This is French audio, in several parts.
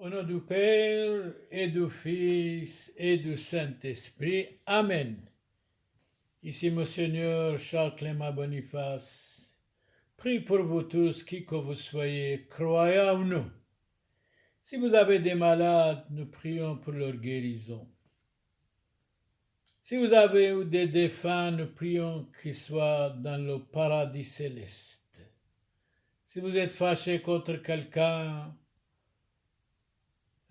Au nom du Père et du Fils et du Saint-Esprit. Amen. Ici Monseigneur Charles Clément Boniface. Prie pour vous tous, qui que vous soyez, croyants ou non. Si vous avez des malades, nous prions pour leur guérison. Si vous avez des défunts, nous prions qu'ils soient dans le paradis céleste. Si vous êtes fâché contre quelqu'un,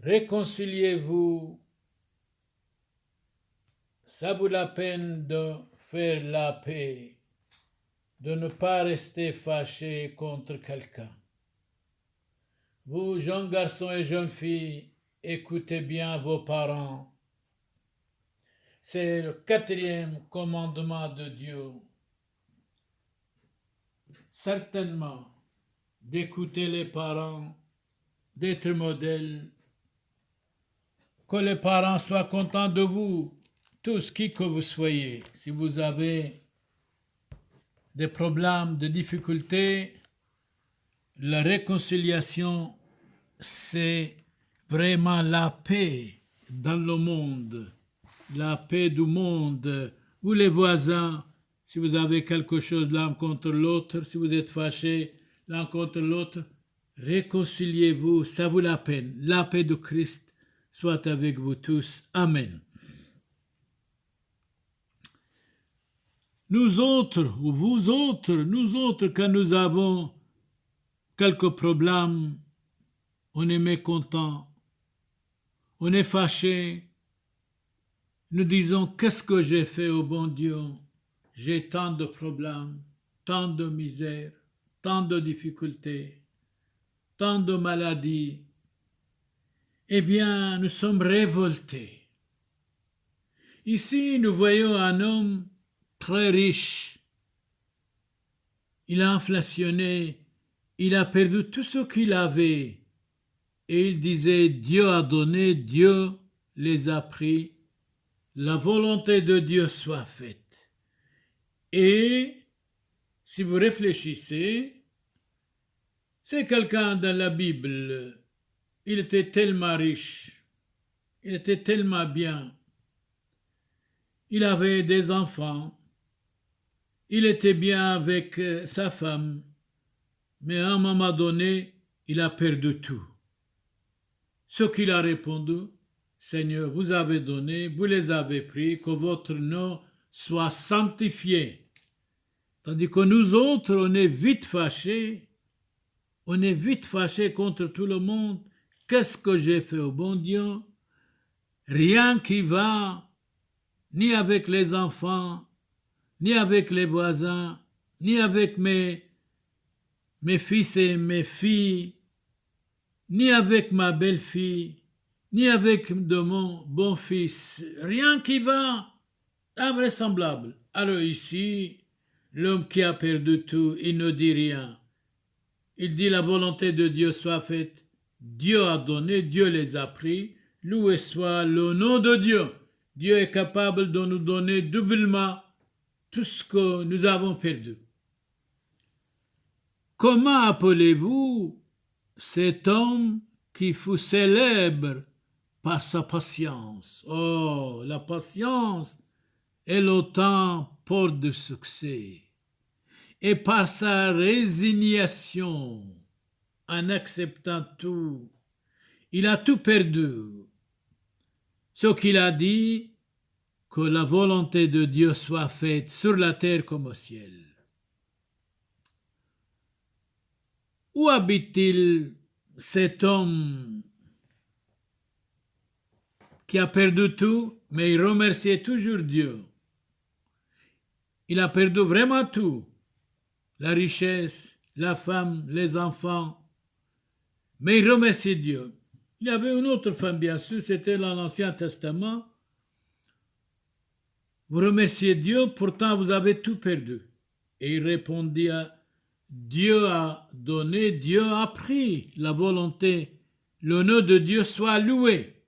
réconciliez-vous. Ça vaut la peine de faire la paix, de ne pas rester fâché contre quelqu'un. Vous, jeunes garçons et jeunes filles, écoutez bien vos parents. C'est le 4e commandement de Dieu. Certainement, d'écouter les parents, d'être modèle, que les parents soient contents de vous, tous qui que vous soyez. Si vous avez des problèmes, des difficultés, la réconciliation, c'est vraiment la paix dans le monde, la paix du monde. Vous les voisins, si vous avez quelque chose l'un contre l'autre, si vous êtes fâchés l'un contre l'autre, réconciliez-vous, ça vaut la peine. La paix de Christ soit avec vous tous. Amen. Nous autres, ou vous autres, nous autres, quand nous avons quelques problèmes, on est mécontent, on est fâché, nous disons, qu'est-ce que j'ai fait au bon Dieu? J'ai tant de problèmes, tant de misère, tant de difficultés, tant de maladies. Eh bien, nous sommes révoltés. Ici, nous voyons un homme très riche. Il a inflationné, il a perdu tout ce qu'il avait. Et il disait, Dieu a donné, Dieu les a pris, la volonté de Dieu soit faite. Et si vous réfléchissez, c'est quelqu'un dans la Bible, il était tellement riche, il était tellement bien, il avait des enfants, il était bien avec sa femme, mais à un moment donné, il a perdu tout. Ce qu'il a répondu, Seigneur, vous avez donné, vous les avez pris, que votre nom soit sanctifié. Tandis que nous autres, on est vite fâchés contre tout le monde. Qu'est-ce que j'ai fait au bon Dieu? Rien qui va, ni avec les enfants, ni avec les voisins, ni avec mes fils et mes filles, ni avec ma belle-fille, ni avec de mon bon-fils. Rien qui va, invraisemblable. Alors ici, l'homme qui a perdu tout, il ne dit rien. Il dit la volonté de Dieu soit faite. Dieu a donné, Dieu les a pris. Loué soit le nom de Dieu. Dieu est capable de nous donner doublement tout ce que nous avons perdu. Comment appelez-vous cet homme qui fut célèbre par sa patience? Oh, la patience est l'autant porte de succès. Et par sa résignation, en acceptant tout, il a tout perdu. Ce qu'il a dit, que la volonté de Dieu soit faite sur la terre comme au ciel. Où habite-t-il cet homme qui a perdu tout, mais il remerciait toujours Dieu? Il a perdu vraiment tout. La richesse, la femme, les enfants. Mais il remerciait Dieu. Il y avait une autre femme, bien sûr, c'était dans l'Ancien Testament. Vous remerciez Dieu, pourtant vous avez tout perdu. Et il répondit, Dieu a donné, Dieu a pris la volonté. Le nom de Dieu soit loué.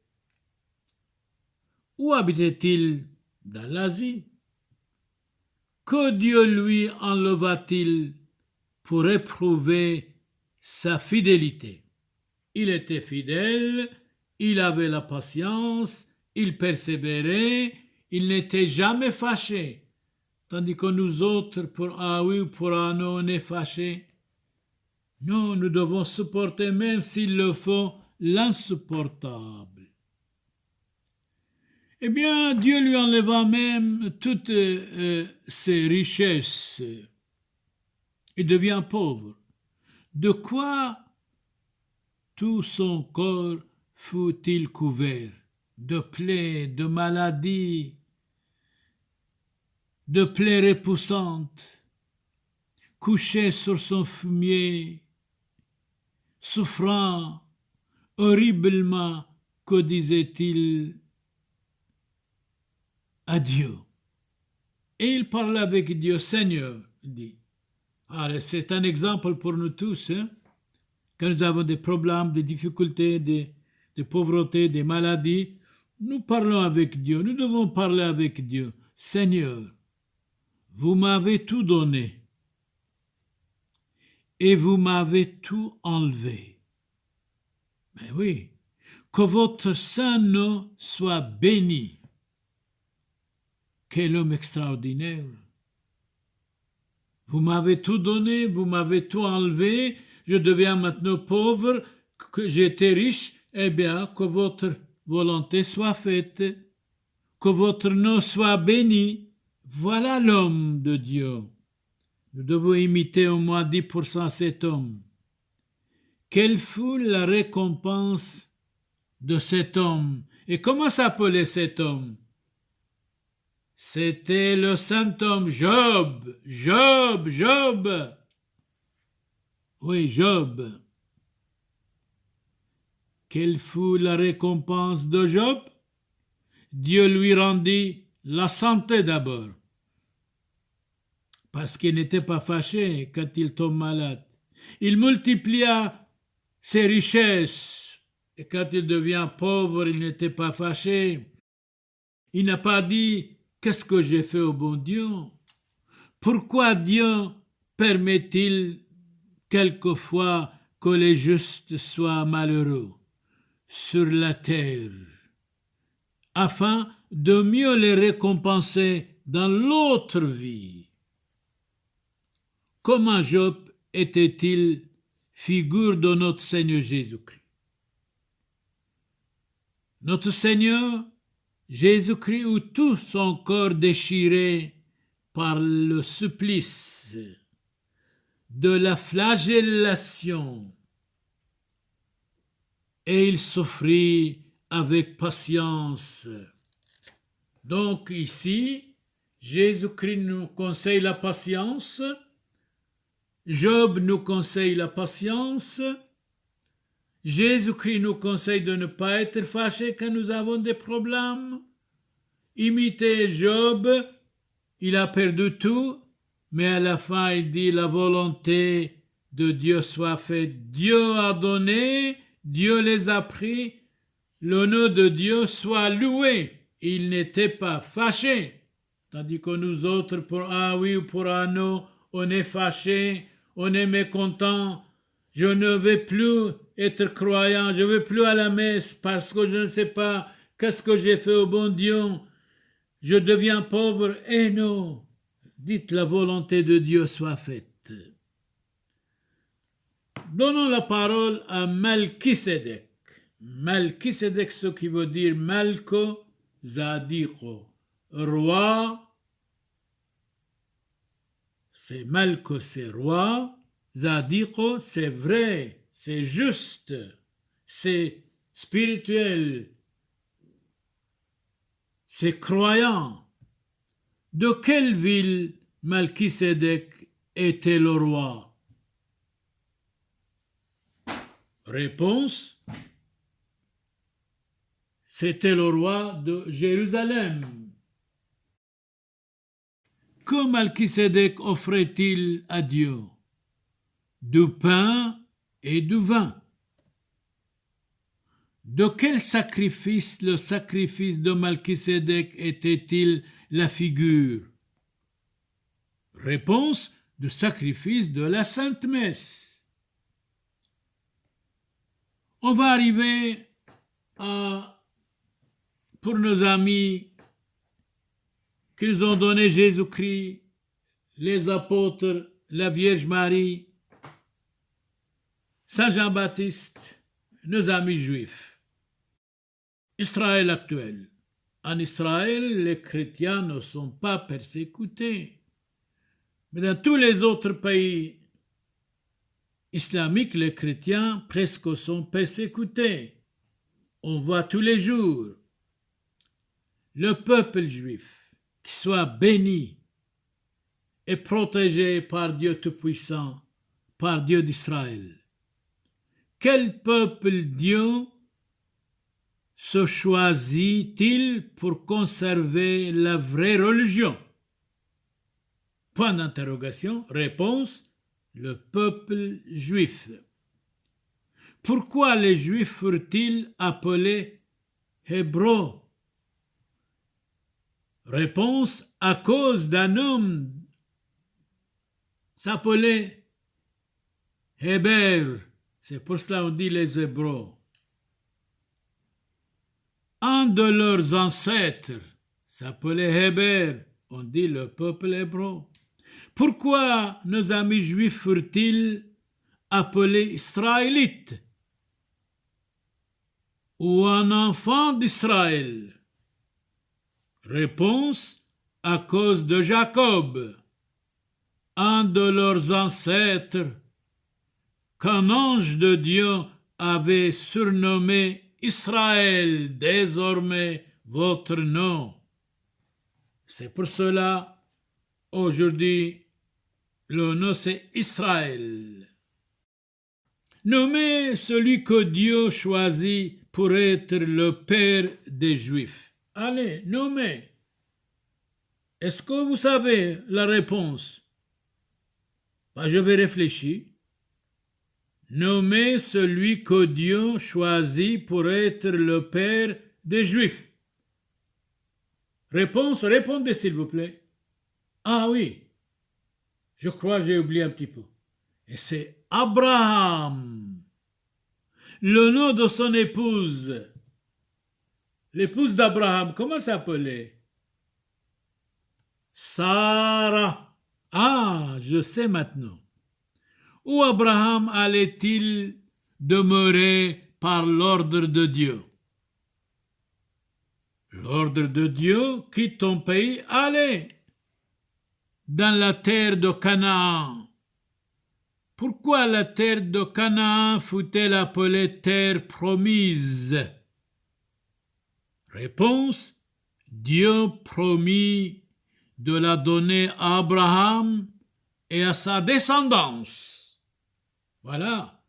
Où habitait-il? Dans l'Asie. Que Dieu lui enleva-t-il pour éprouver sa fidélité? Il était fidèle, il avait la patience, il persévérait, il n'était jamais fâché. Tandis que nous autres, pour un oui ou pour un non, on est fâchés. Non, nous devons supporter, même s'il le faut, l'insupportable. Eh bien, Dieu lui enleva même toutes ses richesses. Il devient pauvre. De quoi tout son corps fut-il couvert? De plaies, de maladies, de plaies repoussantes, couché sur son fumier, souffrant horriblement, que disait-il à Dieu. Et il parlait avec Dieu, Seigneur, il dit. Alors, c'est un exemple pour nous tous, hein? Quand nous avons des problèmes, des difficultés, des pauvretés, des maladies, nous parlons avec Dieu, nous devons parler avec Dieu. Seigneur, vous m'avez tout donné et vous m'avez tout enlevé. Mais oui, que votre saint nom soit béni. Quel homme extraordinaire! Vous m'avez tout donné, vous m'avez tout enlevé, je deviens maintenant pauvre, que j'étais riche, eh bien, que votre volonté soit faite, que votre nom soit béni. Voilà l'homme de Dieu. Nous devons imiter au moins 10% cet homme. Quelle fut la récompense de cet homme? Et comment s'appelait cet homme? C'était le saint homme Job. Job. Oui, Job. Quelle fut la récompense de Job? Dieu lui rendit la santé d'abord, parce qu'il n'était pas fâché quand il tombe malade. Il multiplia ses richesses, et quand il devient pauvre, il n'était pas fâché. Il n'a pas dit « Qu'est-ce que j'ai fait au bon Dieu? Pourquoi Dieu permet-il quelquefois que les justes soient malheureux sur la terre, afin de mieux les récompenser dans l'autre vie? » Comment Job était-il figure de notre Seigneur Jésus-Christ? Notre Seigneur Jésus-Christ eut tout son corps déchiré par le supplice de la flagellation, et il souffrit avec patience. Donc ici, Jésus-Christ nous conseille la patience, Job nous conseille la patience, Jésus-Christ nous conseille de ne pas être fâchés quand nous avons des problèmes. Imitez Job, il a perdu tout, mais à la fin il dit la volonté de Dieu soit faite. Dieu a donné, Dieu les a pris, le nom de Dieu soit loué. Il n'était pas fâché, tandis que nous autres, pour un oui ou pour un non, on est fâché, on est mécontent. Je ne vais plus être croyant, je ne vais plus à la messe parce que je ne sais pas qu'est-ce que j'ai fait au bon Dieu. Je deviens pauvre. Et non, dites la volonté de Dieu soit faite. Donnons la parole à Melchisédek. Melchisédek, ce qui veut dire Melko Zadiko, roi. C'est Melko, c'est roi. Zadiko, c'est vrai, c'est juste, c'est spirituel, c'est croyant. De quelle ville Melchisédek était le roi? Réponse: c'était le roi de Jérusalem. Que Melchisédek offrait-il à Dieu? Du pain et du vin. De quel sacrifice le sacrifice de Melchisédek était-il la figure? Réponse: du sacrifice de la Sainte Messe. On va arriver pour nos amis qui nous ont donné Jésus-Christ, les apôtres, la Vierge Marie, Saint Jean-Baptiste, nos amis juifs. Israël actuel. En Israël, les chrétiens ne sont pas persécutés. Mais dans tous les autres pays islamiques, les chrétiens presque sont persécutés. On voit tous les jours le peuple juif qui soit béni et protégé par Dieu Tout-Puissant, par Dieu d'Israël. Quel peuple Dieu se choisit-il pour conserver la vraie religion? Point d'interrogation, réponse, le peuple juif. Pourquoi les Juifs furent-ils appelés Hébreux? Réponse, à cause d'un homme s'appelait Héber. C'est pour cela qu'on dit les Hébreux. Un de leurs ancêtres s'appelait Héber. On dit le peuple hébreu. Pourquoi nos amis juifs furent-ils appelés Israélites ou un enfant d'Israël? Réponse, à cause de Jacob, un de leurs ancêtres, qu'un ange de Dieu avait surnommé Israël, désormais votre nom. C'est pour cela, aujourd'hui, le nom c'est Israël. Nommez celui que Dieu choisit pour être le Père des Juifs. Allez, nommez. Est-ce que vous savez la réponse? Je vais réfléchir. Nommez celui que Dieu choisit pour être le Père des Juifs. Réponse, répondez s'il vous plaît. Ah oui, je crois que j'ai oublié un petit peu. Et c'est Abraham, le nom de son épouse. L'épouse d'Abraham, comment s'appelait? Sarah. Ah, je sais maintenant. Où Abraham allait-il demeurer par l'ordre de Dieu? L'ordre de Dieu, quitte ton pays, allez dans la terre de Canaan. Pourquoi la terre de Canaan fut-elle appelée terre promise? Réponse, Dieu promit de la donner à Abraham et à sa descendance. Voilà.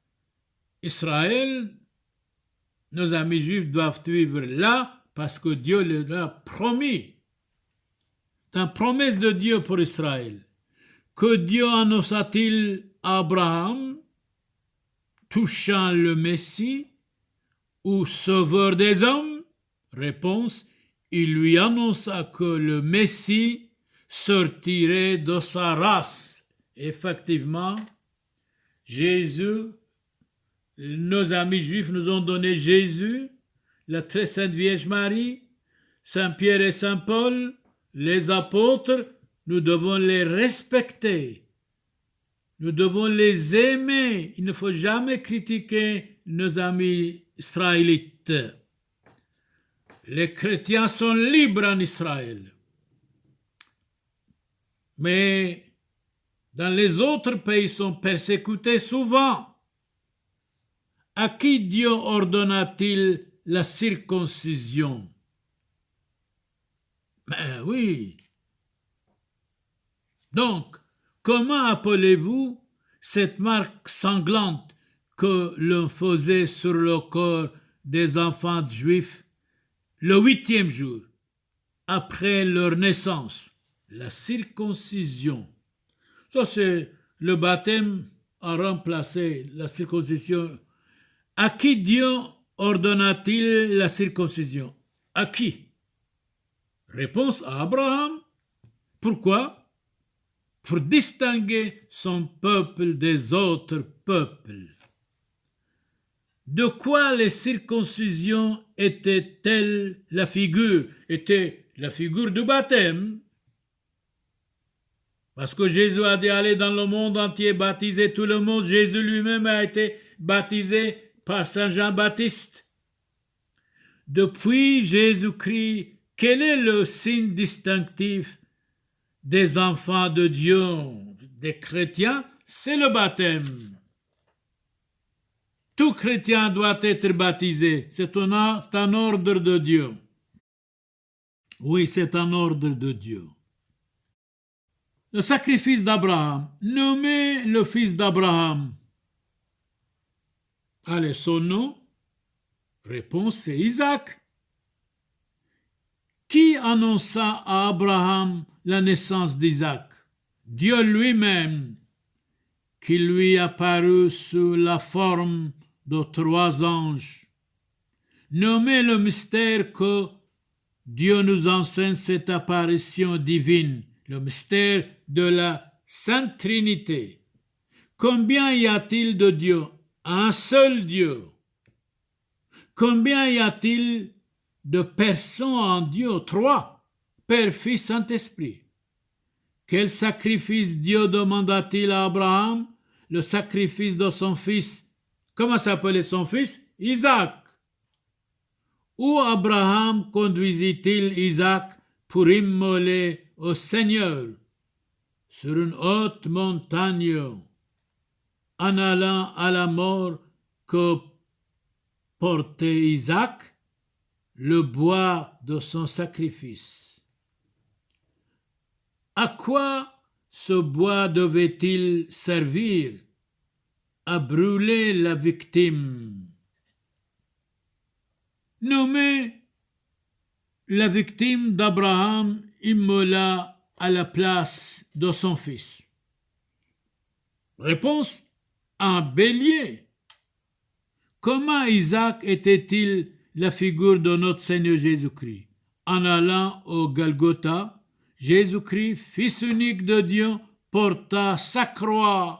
Israël, nos amis juifs doivent vivre là parce que Dieu leur a promis. C'est une promesse de Dieu pour Israël. Que Dieu annonça-t-il à Abraham touchant le Messie ou sauveur des hommes? Réponse, il lui annonça que le Messie sortirait de sa race. Effectivement, Jésus, nos amis juifs nous ont donné Jésus, la très sainte Vierge Marie, Saint Pierre et Saint Paul, les apôtres, nous devons les respecter. Nous devons les aimer. Il ne faut jamais critiquer nos amis israélites. Les chrétiens sont libres en Israël. Mais dans les autres pays, ils sont persécutés souvent. À qui Dieu ordonna-t-il la circoncision? Ben oui. Donc, comment appelez-vous cette marque sanglante que l'on faisait sur le corps des enfants juifs le 8e jour, après leur naissance? La circoncision. Ça, c'est le baptême a remplacé la circoncision. À qui Dieu ordonna-t-il la circoncision? À qui? Réponse à Abraham. Pourquoi? Pour distinguer son peuple des autres peuples. De quoi les circoncisions étaient-elles la figure? Était la figure du baptême. Parce que Jésus a dit allez dans le monde entier, baptiser tout le monde. Jésus lui-même a été baptisé par Saint Jean-Baptiste. Depuis Jésus-Christ, quel est le signe distinctif des enfants de Dieu, des chrétiens? C'est le baptême. Tout chrétien doit être baptisé. C'est un ordre de Dieu. Oui, c'est un ordre de Dieu. Le sacrifice d'Abraham. Nommez le fils d'Abraham. Allez, son nom? Réponse, c'est Isaac. Qui annonça à Abraham la naissance d'Isaac? Dieu lui-même, qui lui apparut sous la forme de 3 anges. Nommez le mystère que Dieu nous enseigne cette apparition divine, le mystère de la Sainte Trinité. Combien y a-t-il de Dieu? Un seul Dieu. Combien y a-t-il de personnes en Dieu? 3, Père, Fils, Saint-Esprit. Quel sacrifice Dieu demanda-t-il à Abraham? Le sacrifice de son fils. Comment s'appelait son fils? Isaac. Où Abraham conduisit-il Isaac pour immoler au Seigneur? Sur une haute montagne, en allant à la mort que portait Isaac, le bois de son sacrifice. À quoi ce bois devait-il servir? À brûler la victime. Nommé la victime d'Abraham immola à la place de son fils. Réponse, un bélier. Comment Isaac était-il la figure de notre Seigneur Jésus-Christ? En allant au Golgotha, Jésus-Christ, Fils unique de Dieu, porta sa croix.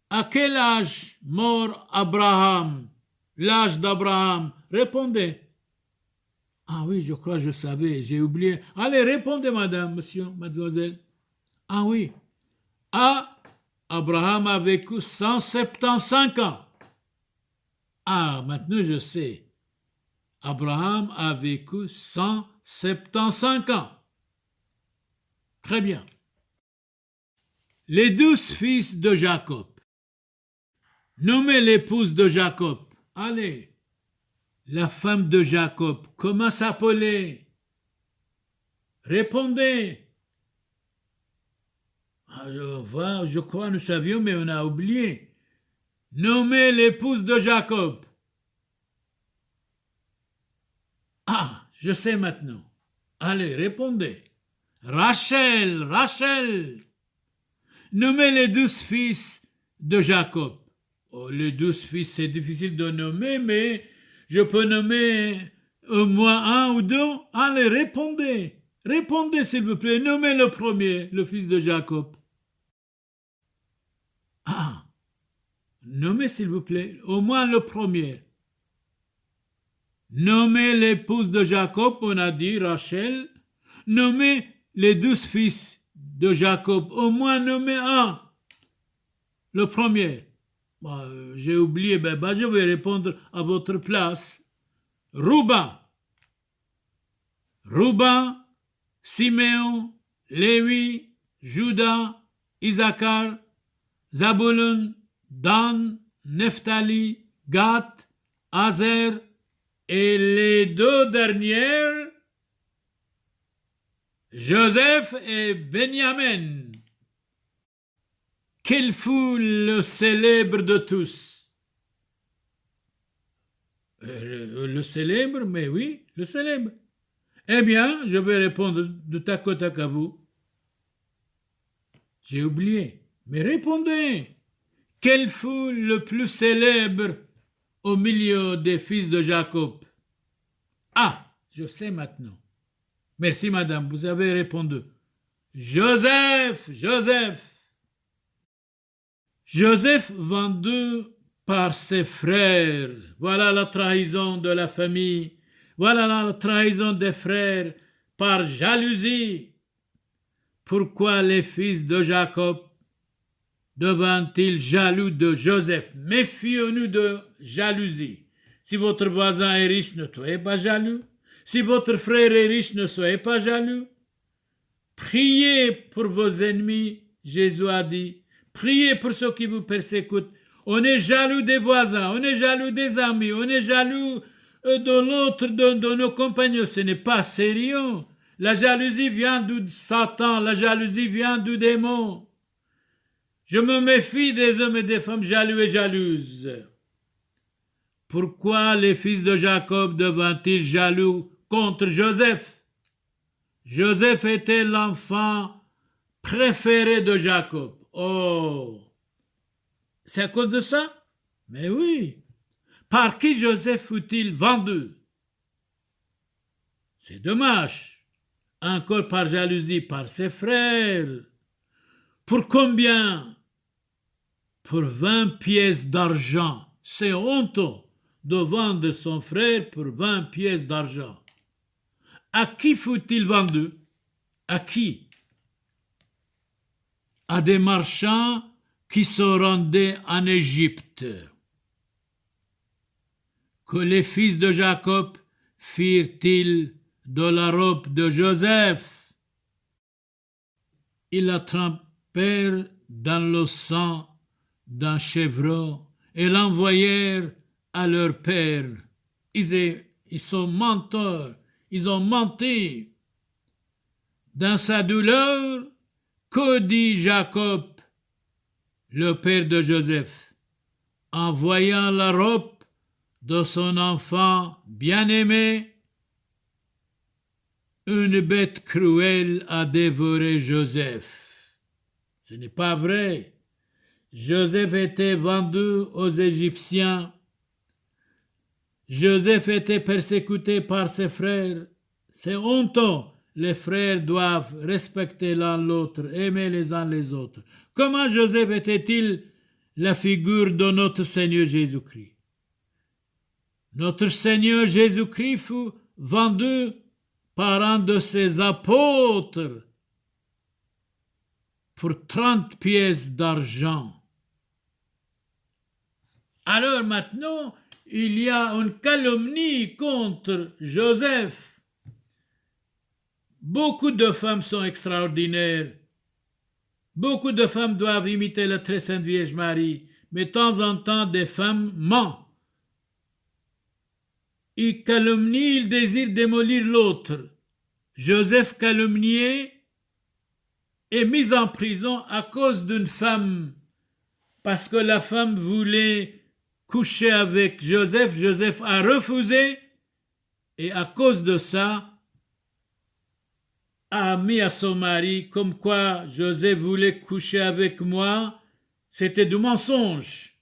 À quel âge mort Abraham? L'âge d'Abraham. Répondez. Ah oui, je crois que je savais, j'ai oublié. Allez, répondez, madame, monsieur, mademoiselle. Ah oui. Abraham a vécu 175 ans. Ah, maintenant je sais. Abraham a vécu 175 ans. Très bien. Les 12 fils de Jacob. Nommez l'épouse de Jacob. Allez. La femme de Jacob, comment s'appelait? Répondez. Je crois que nous savions, mais on a oublié. Nommez l'épouse de Jacob. Ah, je sais maintenant. Allez, répondez. Rachel, Rachel. Nommez les 12 fils de Jacob. Oh, les 12 fils, c'est difficile de nommer, mais je peux nommer au moins un ou deux. Allez, répondez. Répondez, s'il vous plaît. Nommez le premier, le fils de Jacob. Ah, nommez, s'il vous plaît, au moins le premier. Nommez l'épouse de Jacob, on a dit Rachel. Nommez les 12 fils de Jacob, au moins nommez un. Le premier. J'ai oublié, je vais répondre à votre place. Rouben, Siméon, Lévi, Juda, Issachar, Zabulon, Dan, Nephtali, Gad, Aser, et les 2 dernières, Joseph et Benjamin. Quel fut le célèbre de tous? Le célèbre, mais oui, le célèbre. Eh bien, je vais répondre de tac au tac à vous. J'ai oublié, mais répondez. Quel fut le plus célèbre au milieu des fils de Jacob? Ah, je sais maintenant. Merci, madame, vous avez répondu. Joseph. Joseph vendit par ses frères. Voilà la trahison de la famille. Voilà la trahison des frères par jalousie. Pourquoi les fils de Jacob devinrent-ils jaloux de Joseph? Méfions-nous de jalousie. Si votre voisin est riche, ne soyez pas jaloux. Si votre frère est riche, ne soyez pas jaloux. Priez pour vos ennemis, Jésus a dit. Priez pour ceux qui vous persécutent. On est jaloux des voisins, on est jaloux des amis, on est jaloux de l'autre, de nos compagnons. Ce n'est pas sérieux. La jalousie vient de Satan, la jalousie vient du démon. Je me méfie des hommes et des femmes jaloux et jalouses. Pourquoi les fils de Jacob devinrent-ils jaloux contre Joseph? Joseph était l'enfant préféré de Jacob. Oh, c'est à cause de ça? Mais oui. Par qui Joseph fut-il vendu? C'est dommage. Encore par jalousie, par ses frères. Pour combien? Pour 20 pièces d'argent. C'est honteux de vendre son frère pour 20 pièces d'argent. À qui fut-il vendu? À qui? À des marchands qui se rendaient en Égypte. Que les fils de Jacob firent-ils de la robe de Joseph? Ils la trempèrent dans le sang d'un chevreau et l'envoyèrent à leur père. Ils sont menteurs, ils ont menti. Dans sa douleur, que dit Jacob, le père de Joseph, en voyant la robe de son enfant bien-aimé? Une bête cruelle a dévoré Joseph. Ce n'est pas vrai. Joseph était vendu aux Égyptiens. Joseph était persécuté par ses frères. C'est honteux. Les frères doivent respecter l'un l'autre, aimer les uns les autres. Comment Joseph était-il la figure de notre Seigneur Jésus-Christ? Notre Seigneur Jésus-Christ fut vendu par un de ses apôtres pour 30 pièces d'argent. Alors maintenant, il y a une calomnie contre Joseph. Beaucoup de femmes sont extraordinaires. Beaucoup de femmes doivent imiter la très sainte Vierge Marie, mais de temps en temps, des femmes mentent. Ils calomnient, ils désirent démolir l'autre. Joseph calomnié est mis en prison à cause d'une femme, parce que la femme voulait coucher avec Joseph. Joseph a refusé, et à cause de ça, a mis à son mari comme quoi Joseph voulait coucher avec moi. C'était du mensonge.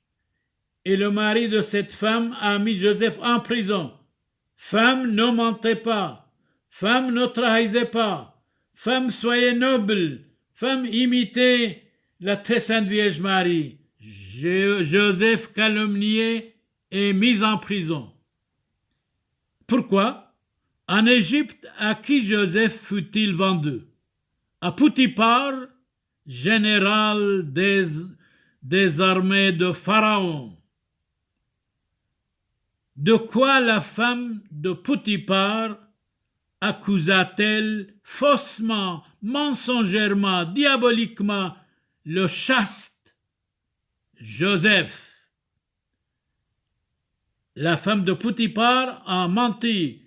Et le mari de cette femme a mis Joseph en prison. Femme, ne mentez pas. Femme, ne trahissez pas. Femme, soyez noble. Femme, imitez la très sainte Vierge Marie. Joseph calomnié est mis en prison. Pourquoi? En Égypte, à qui Joseph fut-il vendu? À Potiphar, général des armées de Pharaon. De quoi la femme de Potiphar accusa-t-elle faussement, mensongèrement, diaboliquement le chaste Joseph? La femme de Potiphar a menti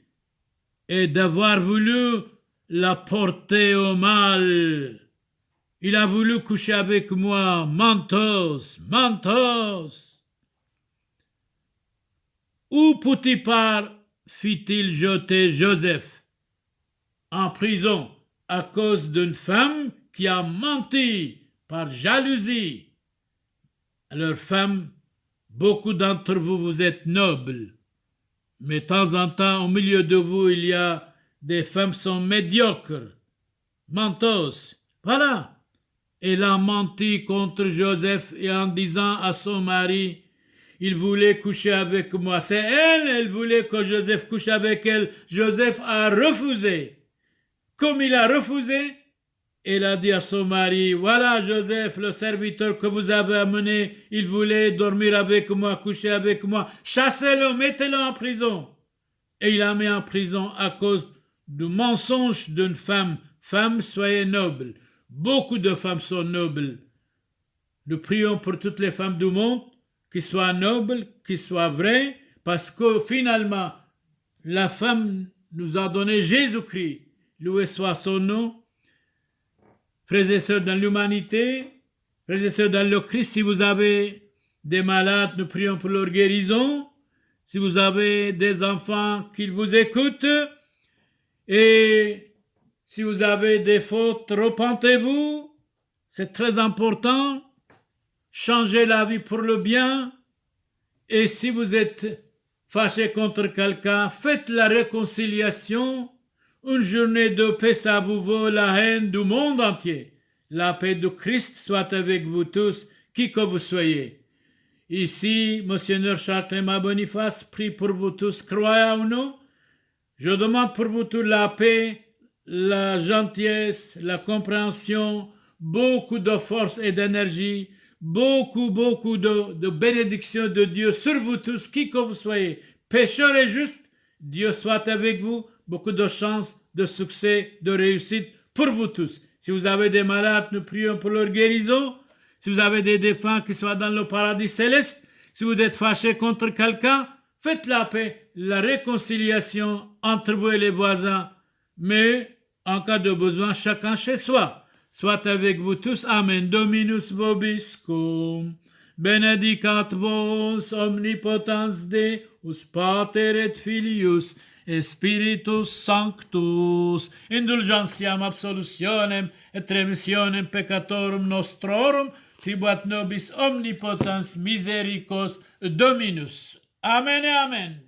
et d'avoir voulu la porter au mal. Il a voulu coucher avec moi, menteuse, menteuse. Où Potiphar fit-il jeter Joseph? En prison à cause d'une femme qui a menti par jalousie. Alors femmes, beaucoup d'entre vous, vous êtes nobles. Mais de temps en temps, au milieu de vous, il y a des femmes qui sont médiocres, menteuses. Voilà. Elle a menti contre Joseph et en disant à son mari, Il voulait coucher avec moi. C'est elle, elle voulait que Joseph couche avec elle. Joseph a refusé. Comme il a refusé, elle a dit à son mari, voilà Joseph, le serviteur que vous avez amené, il voulait dormir avec moi, coucher avec moi. Chassez-le, mettez-le en prison. Et il l'a mis en prison à cause du mensonge d'une femme. Femme, soyez noble. Beaucoup de femmes sont nobles. Nous prions pour toutes les femmes du monde, qui soient nobles, qui soient vraies, parce que finalement, la femme nous a donné Jésus-Christ. Loué soit son nom. Frères et sœurs dans l'humanité, frères et sœurs dans le Christ, si vous avez des malades, nous prions pour leur guérison. Si vous avez des enfants, qu'ils vous écoutent. Et si vous avez des fautes, repentez-vous. C'est très important. Changez la vie pour le bien. Et si vous êtes fâché contre quelqu'un, faites la réconciliation. Une journée de paix, ça vous vaut la haine du monde entier. La paix de Christ soit avec vous tous, qui que vous soyez. Ici, Monseigneur Charles-Clément Boniface prie pour vous tous, croyez ou non. Je demande pour vous tous la paix, la gentillesse, la compréhension, beaucoup de force et d'énergie, beaucoup de bénédictions de Dieu sur vous tous, qui que vous soyez, pécheurs et justes. Dieu soit avec vous. Beaucoup de chance, de succès, de réussite pour vous tous. Si vous avez des malades, nous prions pour leur guérison. Si vous avez des défunts qui soient dans le paradis céleste, si vous êtes fâché contre quelqu'un, faites la paix, la réconciliation entre vous et les voisins. Mais en cas de besoin, chacun chez soi. Soit avec vous tous. Amen. Dominus vobiscum. Benedicat vos omnipotens Deus, Pater et Filius, Spiritus Sanctus, indulgentiam absolutionem et remissionem peccatorum nostrorum, tribuat nobis omnipotens misericors Dominus. Amen et Amen.